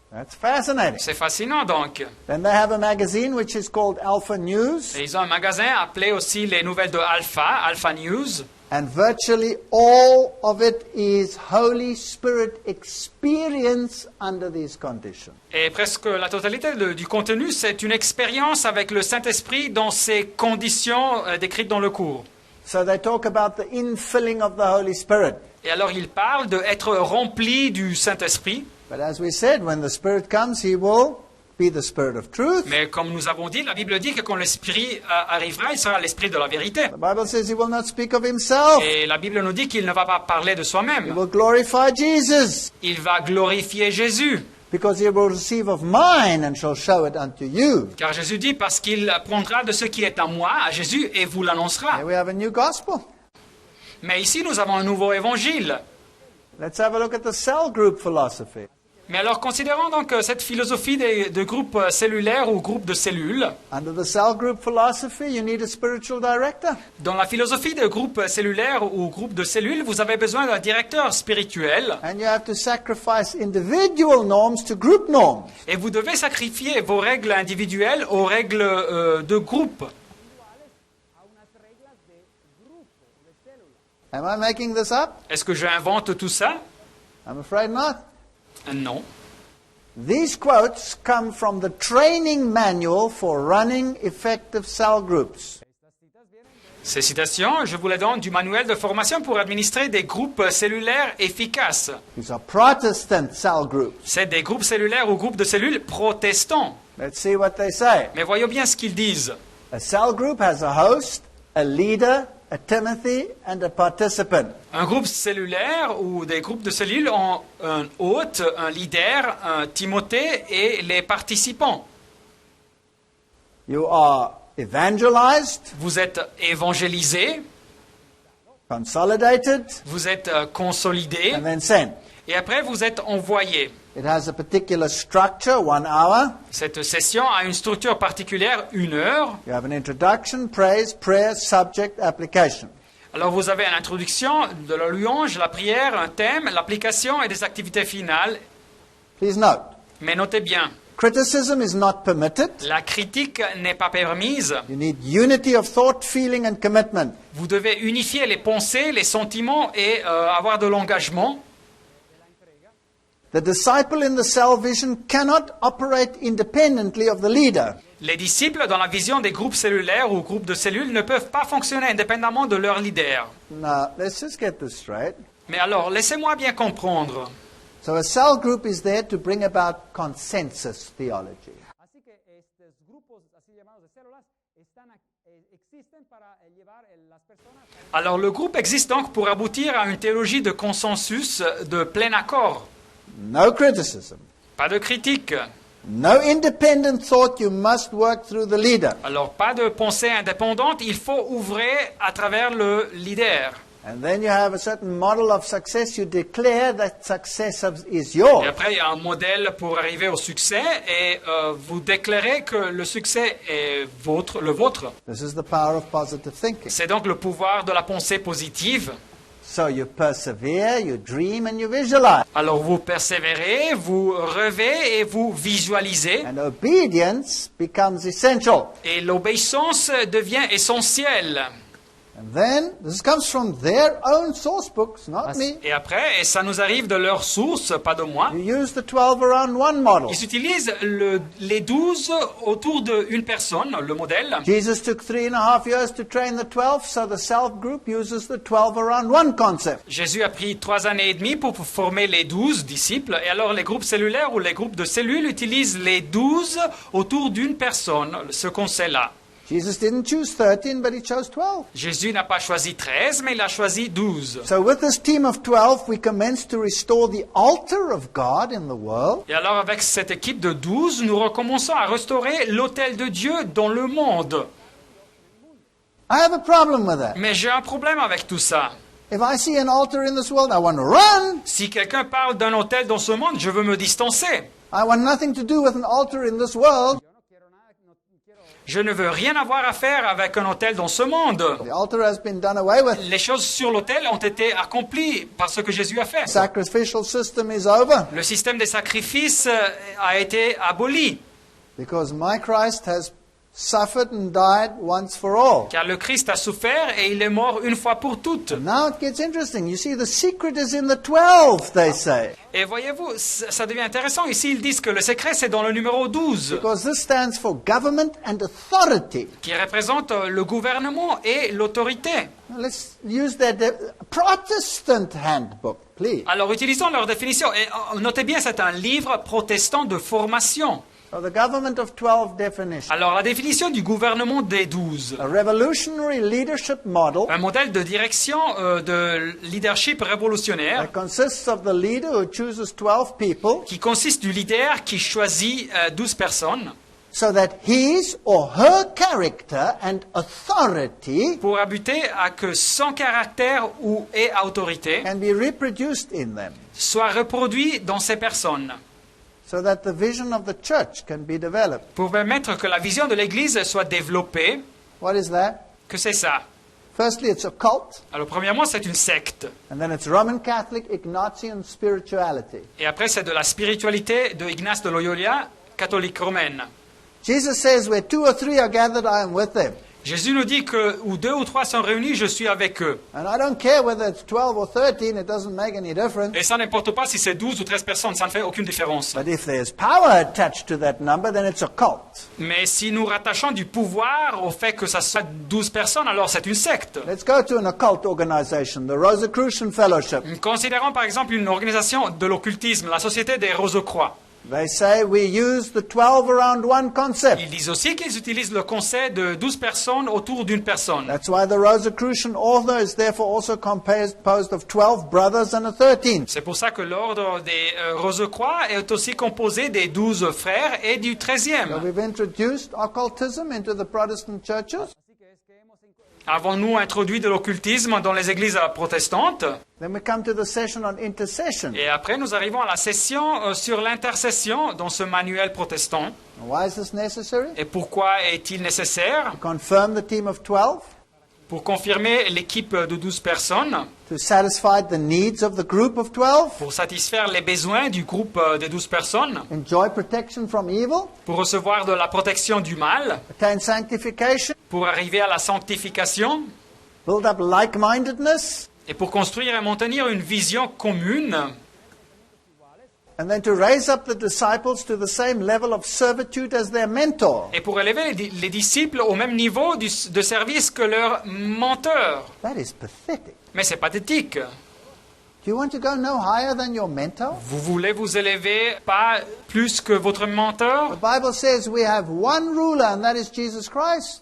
That's fascinating. C'est fascinant donc. Then they have a magazine which is called Alpha News, Et ils ont un magasin appelé aussi les nouvelles de Alpha, Alpha News. and virtually all of it is Holy Spirit experience under these conditions. Et presque la totalité du contenu, c'est une expérience avec le Saint-Esprit dans ces conditions décrites dans le cours. So they talk about the infilling of the Holy Spirit. Et alors il parle d'être rempli du Saint-Esprit. But as we said, when the Spirit comes, He will be the Spirit of truth. Mais comme nous avons dit, la Bible dit que quand l'Esprit arrivera, il sera l'Esprit de la vérité. The Bible says He will not speak of Himself. Et la Bible nous dit qu'il ne va pas parler de He soi-même. will glorify Jesus, Il va glorifier Jésus. because He will receive of mine and shall show it unto you. Car Jésus dit, parce qu'il prendra de ce qui est à moi, à Jésus, et vous l'annoncera. Here we have a new gospel. Mais ici, nous avons un nouveau évangile. Let's have a look at the cell group philosophy. Mais alors, considérons donc cette philosophie de groupe cellulaire ou groupe de cellules. Under the cell group philosophy, you need a spiritual director. Dans la philosophie de groupe cellulaire ou groupe de cellules, vous avez besoin d'un directeur spirituel And you have to sacrifice individual norms to group norms. et vous devez sacrifier vos règles individuelles aux règles de groupe. Am I making this up? Est-ce que j'invente tout ça? I'm afraid not. Non. These quotes come from the training manual for running effective cell groups. Ces citations, je vous les donne du manuel de formation pour administrer des groupes cellulaires efficaces. These are Protestant cell groups. C'est des groupes cellulaires ou groupes de cellules protestants. Let's see what they say. Mais voyons bien ce qu'ils disent. A cell group has a host, a leader, a Timothy, and a participant. Un groupe cellulaire ou des groupes de cellules ont un hôte, un leader, un Timothée et les participants. You are evangelized, Vous êtes évangélisés, consolidated, vous êtes consolidés and then sent. et après vous êtes envoyés. It has a particular structure, 1 hour. Cette session a une structure particulière, 1 heure. You have an introduction, praise, prayer, subject, application. Alors vous avez une introduction, de la louange, la prière, un thème, l'application et des activités finales. Please note, Mais notez bien, criticism is not permitted. la critique n'est pas permise. You need unity of thought, feeling, and commitment. Vous devez unifier les pensées, les sentiments et avoir de l'engagement. The disciple in the cell vision cannot operate independently of the leader. Les disciples, dans la vision des groupes cellulaires ou groupes de cellules, ne peuvent pas fonctionner indépendamment de leur leader. Now, let's just get this straight. Mais alors, laissez-moi bien comprendre. So a cell group is there to bring about consensus theology. Así que estos grupos, así llamados de células, existen para llevar las personas a... Alors, le groupe existe donc pour aboutir à une théologie de consensus de plein accord. No criticism. Pas de critique. No independent thought. You must work through the leader. Alors, pas de pensée indépendante, il faut ouvrir à travers le leader. And then you have a certain model of success. You declare that success is Et yours. après, il y a un modèle pour arriver au succès et vous déclarez que le succès est le vôtre. This is the power of positive thinking. C'est donc le pouvoir de la pensée positive. So you persevere, you dream, and you visualize. Alors vous persévérez, vous rêvez et vous visualisez. And obedience becomes essential. Et l'obéissance devient essentielle. And then, this comes from their own source books, not me. Et après, et ça nous arrive de leur source, pas de moi. You use the 12 around one model. Ils utilisent les 12 autour d'une personne, le modèle. Jesus took 3.5 years to train the 12, so the self group uses the 12 around one concept. Jésus a pris 3 années et demie pour former les 12 disciples. Et alors les groupes cellulaires ou les groupes de cellules utilisent les 12 autour d'une personne, ce qu'on sait là. Jesus didn't choose 13, but he chose 12. Jésus n'a pas choisi 13, mais il a choisi 12. So with this team of 12, we commence to restore the altar of God in the world. Et alors avec cette équipe de 12, nous recommençons à restaurer l'autel de Dieu dans le monde. I have a problem with that. Mais j'ai un problème avec tout ça. If I see an altar in this world, I want to run. Si quelqu'un parle d'un autel dans ce monde, je veux me distancer. I want nothing to do with an altar in this world. Je ne veux rien avoir à faire avec un autel dans ce monde. The altar has been done away with. Les choses sur l'autel ont été accomplies par ce que Jésus a fait. The sacrificial system is over Le système des sacrifices a été aboli, because my Christ has suffered and died once for all. car le Christ a souffert et il est mort une fois pour toutes. Now it gets interesting. You see, the secret is in the 12, they say. Et voyez-vous, ça devient intéressant. Ici, ils disent que le secret, c'est dans le numéro 12, Because this stands for government and authority. qui représente le gouvernement et l'autorité. Now let's use their Protestant handbook, please. Alors, utilisons leur définition. Et notez bien, c'est un livre protestant de formation. So the government of 12 definition. Alors, la définition du gouvernement des 12. A revolutionary leadership model Un modèle de direction de leadership révolutionnaire that consists of the leader who chooses 12 people qui consiste du leader qui choisit 12 personnes so that his or her character and authority pour abuter à que son caractère et autorité can be reproduced in them, soit reproduit dans ces personnes so that the vision of the church can be developed. pour permettre que la vision de l'Église soit développée. What is that? Que c'est ça? Firstly, it's a cult, Alors, premièrement, c'est une secte. and then it's Roman Catholic Ignatian spirituality. Et après, c'est de la spiritualité de Ignace de Loyola, catholique romaine. Jesus says, where 2 or 3 are gathered, I am with them. Jésus nous dit que où 2 ou 3 sont réunis, je suis avec eux. And I don't care whether it's 12 or 13, it doesn't make any difference. Et ça n'importe pas si c'est 12 ou 13 personnes, ça ne fait aucune différence. But if there's power attached to that number, then it's a cult. Mais si nous rattachons du pouvoir au fait que ça soit 12 personnes, alors c'est une secte. Let's go to an occult organization, the Rosicrucian Fellowship. Considérons par exemple une organisation de l'occultisme, la Société des Rose-Croix. They say we use the 12 around one concept. Ils disent aussi qu'ils utilisent le concept de 12 personnes autour d'une personne. That's why the Rosicrucian order is therefore also composed of 12 brothers and a 13th. C'est pour ça que l'ordre des Rose-Croix est aussi composé des 12 frères et du So 13e. we've introduced occultism into the Protestant churches. Avons-nous introduit de l'occultisme dans les églises protestantes? Then we come to the session on intercession. Et après, nous arrivons à la session sur l'intercession dans ce manuel protestant. Why is this necessary? Et pourquoi est-il nécessaire? Confirm the team of 12, Pour confirmer l'équipe de 12 personnes, to satisfy the needs of the group of 12, pour satisfaire les besoins du groupe de 12 personnes, enjoy protection from evil, pour recevoir de la protection du mal, attain sanctification, pour arriver à la sanctification, build up like-mindedness, et pour construire et maintenir une vision commune, and then to raise up the disciples to the same level of servitude as their mentor. et pour élever les disciples au même niveau de service que leur mentor. That is pathetic. Mais c'est pathétique. Do you want to go no higher than your mentor? Vous voulez vous élever pas plus que votre mentor? The Bible says we have one ruler, and that is Jesus Christ.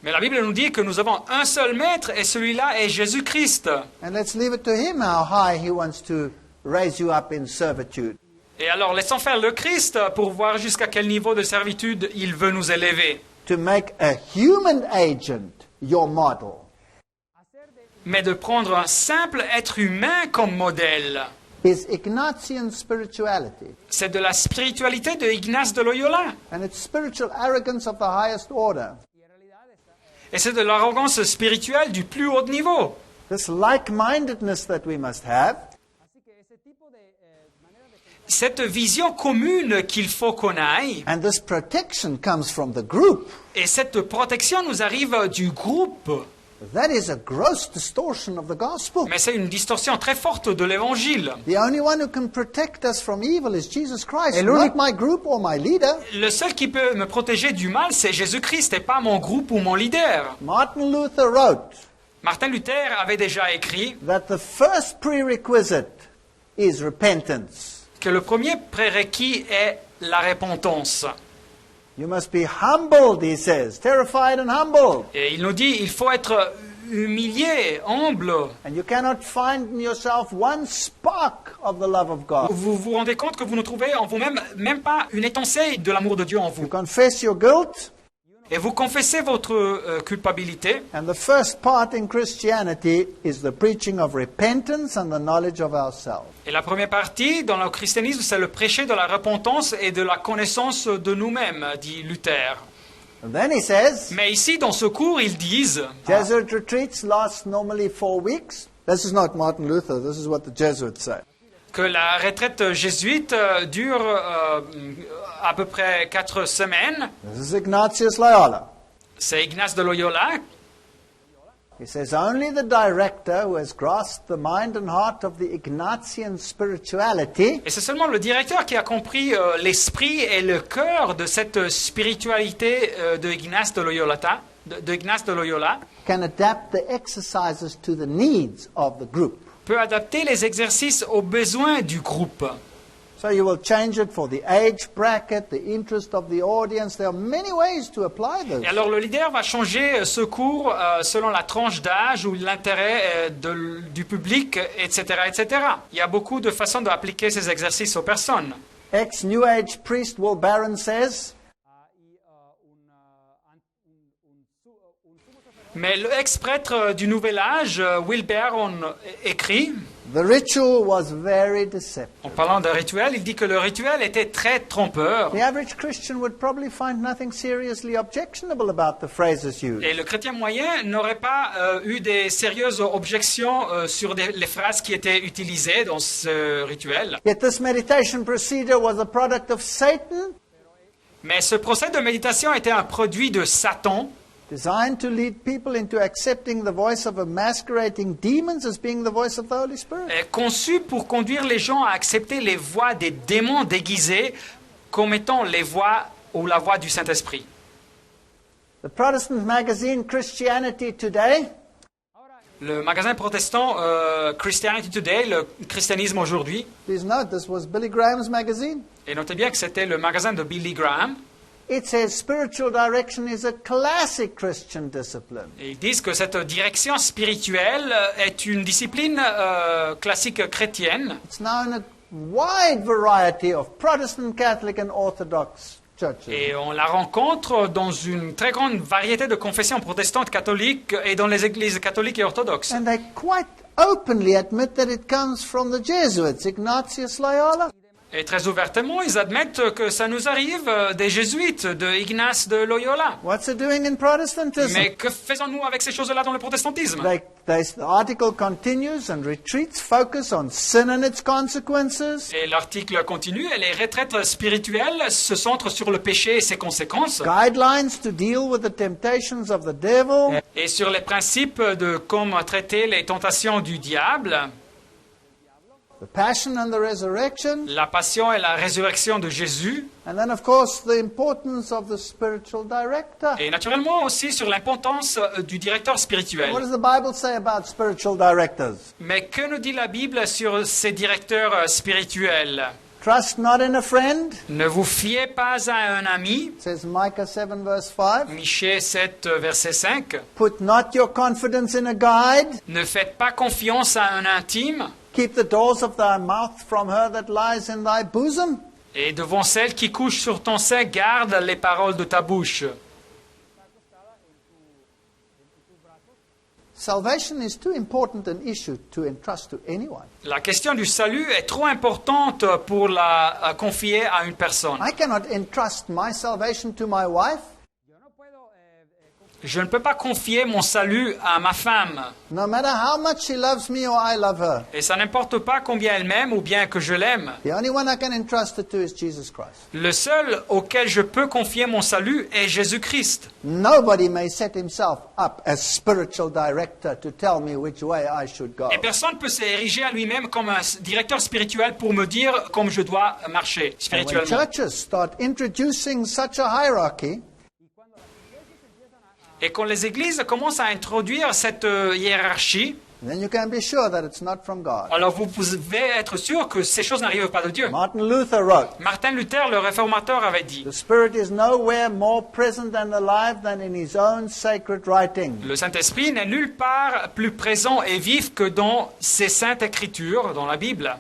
Mais la Bible nous dit que nous avons un seul maître et celui-là est Jésus-Christ. And let's leave it to him how high he wants to raise you up in servitude. Et alors laissons faire le Christ pour voir jusqu'à quel niveau de servitude il veut nous élever. To make a human agent your model. Mais de prendre un simple être humain comme modèle. Is Ignatian spirituality. C'est de la spiritualité de Ignace de Loyola. And it's spiritual arrogance of the highest order. Et c'est de l'arrogance spirituelle du plus haut niveau. This like-mindedness that we must have Cette vision commune qu'il faut qu'on aille, and this protection comes from the group. et cette protection nous arrive du groupe. That is a gross distortion of the gospel. Mais c'est une distorsion très forte de l'évangile. The only one who can protect us from evil is Jesus Christ, not my group or my leader. Le seul qui peut me protéger du mal, c'est Jésus-Christ et pas mon groupe ou mon leader. Martin Luther wrote Martin Luther avait déjà écrit that the first prerequisite is repentance. que le premier prérequis est la repentance. You must be humbled, he says, terrified and humbled. Et il nous dit, il faut être humilié, humble. And you cannot find in yourself one spark of the love of God. Vous vous rendez compte que vous ne trouvez en vous-même même pas une étincelle de l'amour de Dieu en You vous. confess your guilt, Et vous confessez votre culpabilité. and the first part in Christianity is the preaching of repentance and the knowledge of ourselves. Et la première partie dans le christianisme, c'est le prêcher de la repentance et de la connaissance de nous-mêmes, dit Luther. And then he says, Mais ici, dans ce cours, ils disent Jesuit retreats last normally 4 weeks. This is not Martin Luther, this is what the Jesuits say. que la retraite jésuite dure à peu près 4 semaines. This is Ignatius Loyola. C'est Ignace de Loyola. He says, only the director who has grasped the mind and heart of the Ignatian spirituality Et c'est seulement le directeur qui a compris l'esprit et le cœur de cette spiritualité de Ignace de Loyola, de Loyola, can adapt the exercises to the needs of the group. peut adapter les exercices aux besoins du groupe. So you will change it for the age bracket, the interest of the audience. There are many ways to apply Et this. alors le leader va changer ce cours selon la tranche d'âge ou l'intérêt du public, etc., etc. Il y a beaucoup de façons d'appliquer ces exercices aux personnes. Ex-New Age priest Will Barron says, Mais l'ex-prêtre du Nouvel Âge, Will Barron, écrit, the ritual was very deceptive. en parlant d'un rituel, il dit que le rituel était très trompeur. The average Christian would probably find nothing seriously objectionable about the phrases used. Et le chrétien moyen n'aurait pas eu des sérieuses objections sur les phrases qui étaient utilisées dans ce rituel. Yet this meditation procedure was a product of Satan, Mais ce procès de méditation était un produit de Satan, designed to lead people into accepting the voice of a masquerading demons as being the voice of the Holy Spirit. conçu pour conduire les gens à accepter les voix des démons déguisés comme étant les voix ou la voix du Saint-Esprit. The Protestant magazine Christianity Today Le magasin protestant Christianity Today, le christianisme aujourd'hui, Please note, this was Billy Graham's magazine. et notez bien que c'était le magasin de Billy Graham, It says spiritual direction is a classic Christian discipline. et ils disent que cette direction spirituelle est une discipline classique chrétienne. It's now in a wide variety of Protestant, Catholic, and Orthodox churches. Et on la rencontre dans une très grande variété de confessions protestantes, catholiques et dans les églises catholiques et orthodoxes. And they quite openly admit that it comes from the Jesuits, Ignatius Loyola. Et très ouvertement, ils admettent que ça nous arrive des jésuites, de Ignace de Loyola. What's it doing in Protestantism? Mais que faisons-nous avec ces choses-là dans le protestantisme? The article continues, and retreats focus on sin and its consequences, Et l'article continue, et les retraites spirituelles se centrent sur le péché et ses conséquences, guidelines to deal with the temptations of the devil, et sur les principes de comment traiter les tentations du diable, the passion and the resurrection, la passion et la résurrection de Jésus, and then, of course, the importance of the spiritual director. et naturellement aussi sur l'importance du directeur spirituel. What does the Bible say about spiritual directors? Mais que nous dit la Bible sur ces directeurs spirituels? Trust not in a friend, Ne vous fiez pas à un ami, says Micah 7, verse 5. Michée 7, verset 5. Put not your confidence in a guide. Ne faites pas confiance à un intime, Keep the doors of thy mouth from her that lies in thy bosom. et devant celle qui couche sur ton sein, garde les paroles de ta bouche. Salvation is too important an issue to entrust to anyone. La question du salut est trop importante pour la confier à une personne. I cannot entrust my salvation to my wife, Je ne peux pas confier mon salut à ma femme. no matter how much she loves me or I love her. Et ça n'importe pas combien elle m'aime ou bien que je l'aime. The only one I can entrust it to is Jesus Christ. Le seul auquel je peux confier mon salut est Jésus-Christ. Nobody may set himself up as spiritual director to tell me which way I should go. Et personne ne peut s'ériger à lui-même comme un directeur spirituel pour me dire comment je dois marcher And when spirituellement. churches start introducing such a hierarchy, Et quand les églises commencent à introduire cette hiérarchie, then you can be sure that it's not from God. alors vous pouvez être sûr que ces choses n'arrivent pas de Dieu. Martin Luther wrote, Martin Luther, le réformateur, avait dit, "The Spirit is nowhere more present and alive than in his own sacred writing." le Saint-Esprit n'est nulle part plus présent et vif que dans ses saintes écritures, dans la Bible.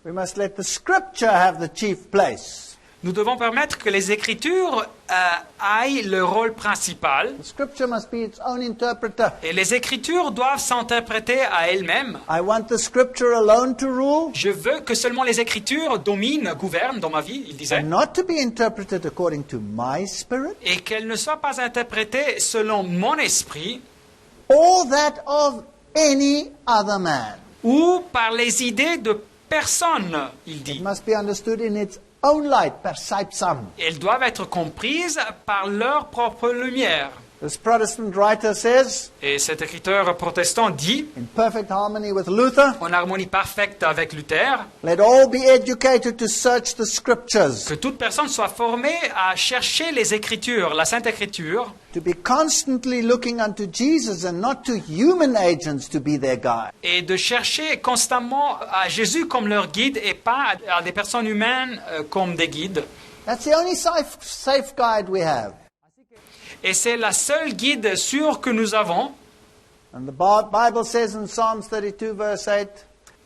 We must let the Scripture have the chief place. Nous devons permettre que les Écritures aillent le rôle principal. The Scripture must be its own interpreter. Et les Écritures doivent s'interpréter à elles-mêmes. I want the Scripture alone to rule, Je veux que seulement les Écritures dominent, gouvernent dans ma vie, il disait, and not to be interpreted according to my spirit, et qu'elles ne soient pas interprétées selon mon esprit or that of any other man. ou par les idées de personne, il It dit. must be understood in its own light, perceptum. Elles doivent être comprises par leur propre lumière. This Protestant writer says, Et cet écriteur protestant dit, in perfect harmony with Luther, en harmonie parfaite avec Luther, let all be educated to search the Scriptures, que toute personne soit formée à chercher les Écritures, la Sainte Écriture, to be constantly looking unto Jesus and not to human agents to be their guide. et de chercher constamment à Jésus comme leur guide et pas à des personnes humaines comme des guides. That's the only safe guide we have. Et c'est la seule guide sûre que nous avons. And the Bible says in Psalms 32, verse 8,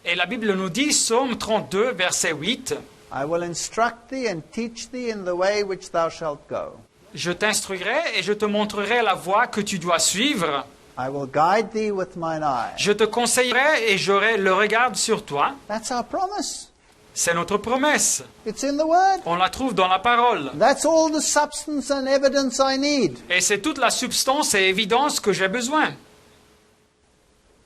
Et la Bible nous dit, Psaume 32, verset 8, I will instruct thee and teach thee in the way which thou shalt go. je t'instruirai et je te montrerai la voie que tu dois suivre. I will guide thee with mine eye. Je te conseillerai et j'aurai le regard sur toi. That's our promise. C'est notre promesse. It's in the Word. On la trouve dans la parole. That's all the substance and evidence I need. Et c'est toute la substance et évidence que j'ai besoin.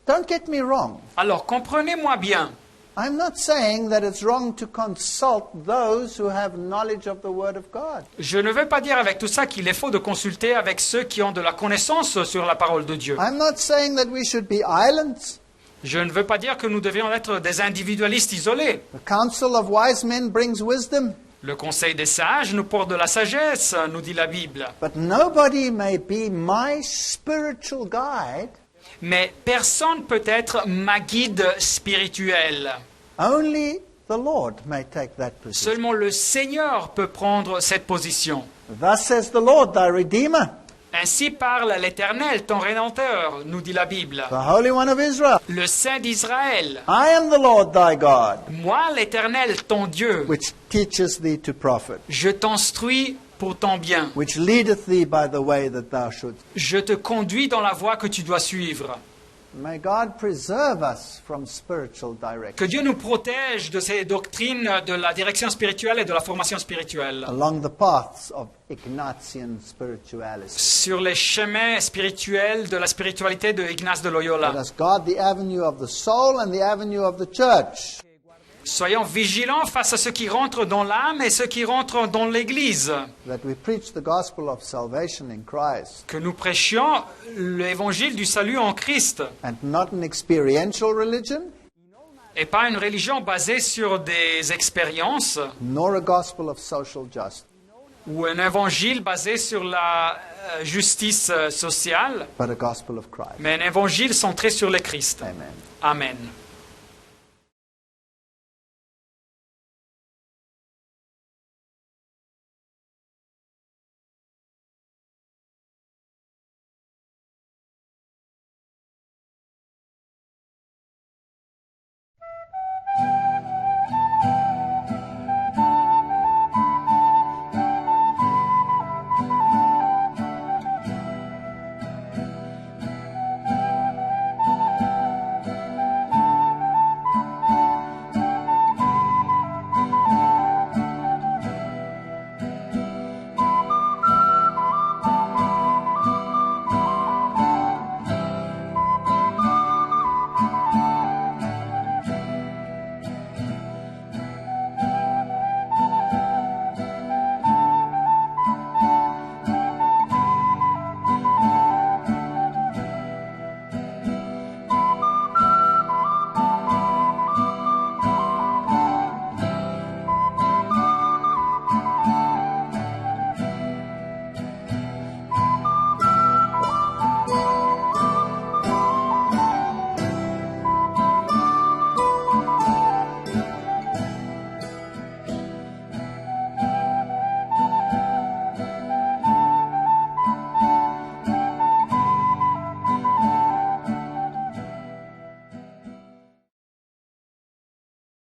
Don't get me wrong. Alors comprenez-moi bien. I'm not saying that it's wrong to consult those who have knowledge of the Word of God. Je ne veux pas dire avec tout ça qu'il est faux de consulter avec ceux qui ont de la connaissance sur la parole de Dieu. I'm not saying that we should be islands. Je ne veux pas dire que nous devions être des individualistes isolés. The counsel of wise men brings wisdom, Le conseil des sages nous porte de la sagesse, nous dit la Bible. but nobody may be my spiritual guide. Mais personne peut être ma guide spirituelle. Only the Lord may take that position. Seulement le Seigneur peut prendre cette position. Thus says the Lord, thy Redeemer, Ainsi parle l'Éternel, ton Rédempteur, nous dit la Bible. the Holy One of Israel. Le Saint d'Israël. I am the Lord thy God, Moi, l'Éternel, ton Dieu, which teacheth thee to profit, je t'instruis pour ton bien. which leadeth thee by the way that thou shouldst. Je te conduis dans la voie que tu dois suivre. May God preserve us from spiritual direction Que Dieu nous protège de ces doctrines de la direction spirituelle et de la formation spirituelle. along the paths of Ignatian spirituality. Sur les chemins spirituels de la spiritualité de Ignace de Let Loyola. us guard the avenue of the soul and the avenue of the church. Soyons vigilants face à ceux qui rentrent dans l'âme et ceux qui rentrent dans l'Église. That we preach the gospel of salvation in Christ Que nous prêchions l'évangile du salut en Christ and not an experiential religion, et pas une religion basée sur des expériences nor a gospel of social justice, ou un évangile basé sur la justice sociale, but a gospel of Christ. mais un évangile centré sur le Christ. Amen. Amen.